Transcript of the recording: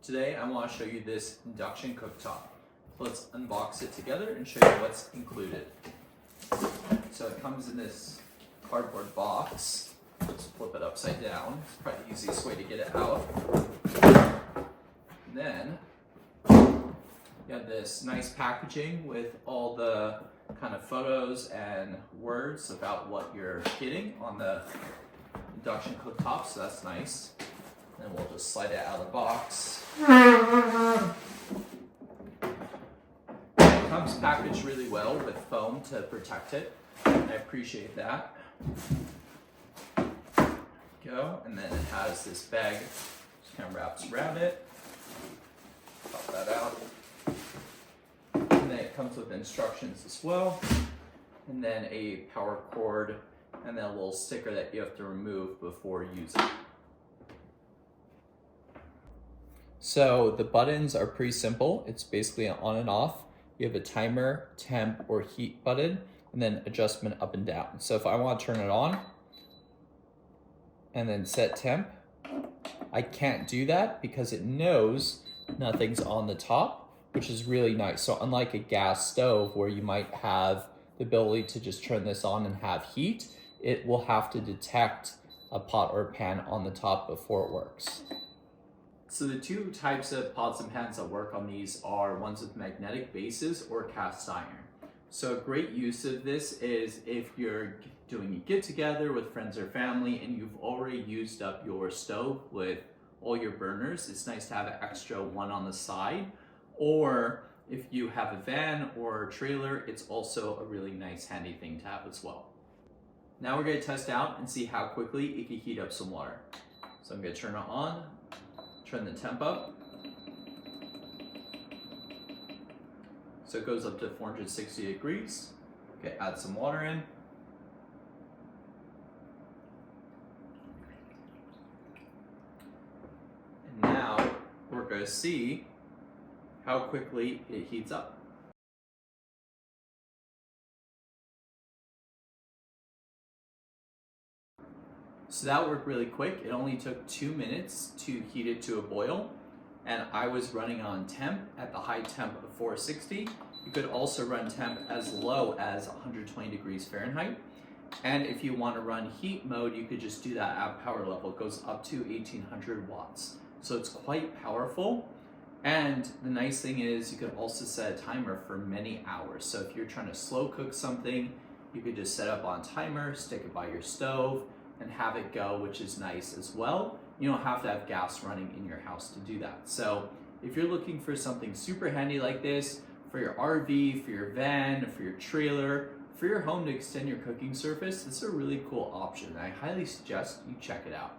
Today I want to show you this induction cooktop. Let's unbox it together and show you what's included. So it comes in this cardboard box. Let's flip it upside down. It's probably the easiest way to get it out. And then you have this nice packaging with all the kind of photos and words about what you're getting on the induction cooktop, so that's nice. And we'll just slide it out of the box. It comes packaged really well with foam to protect it. I appreciate that. Go, and then it has this bag, just kind of wraps around it. Pop that out. And then it comes with instructions as well. And then a power cord, and then a little sticker that you have to remove before using. So the buttons are pretty simple. It's basically an on and off. You have a timer, temp, or heat button, and then adjustment up and down. So if I want to turn it on and then set temp, I can't do that because it knows nothing's on the top, which is really nice. So unlike a gas stove where you might have the ability to just turn this on and have heat, it will have to detect a pot or a pan on the top before it works. So the two types of pots and pans that work on these are ones with magnetic bases or cast iron. So a great use of this is if you're doing a get together with friends or family and you've already used up your stove with all your burners, it's nice to have an extra one on the side. Or if you have a van or a trailer, it's also a really nice handy thing to have as well. Now we're gonna test out and see how quickly it can heat up some water. So I'm gonna turn it on. Turn the temp up. So it goes up to 460 degrees. Okay, add some water in. And now we're going to see how quickly it heats up. So that worked really quick. It only took 2 minutes to heat it to a boil. And I was running on temp at the high temp of 460. You could also run temp as low as 120 degrees Fahrenheit. And if you want to run heat mode, you could just do that at power level. It goes up to 1800 watts. So it's quite powerful. And the nice thing is you could also set a timer for many hours. So if you're trying to slow cook something, you could just set up on timer, stick it by your stove, and have it go, which is nice as well. You don't have to have gas running in your house to do that. So if you're looking for something super handy like this for your RV, for your van, for your trailer, for your home to extend your cooking surface, this is a really cool option. I highly suggest you check it out.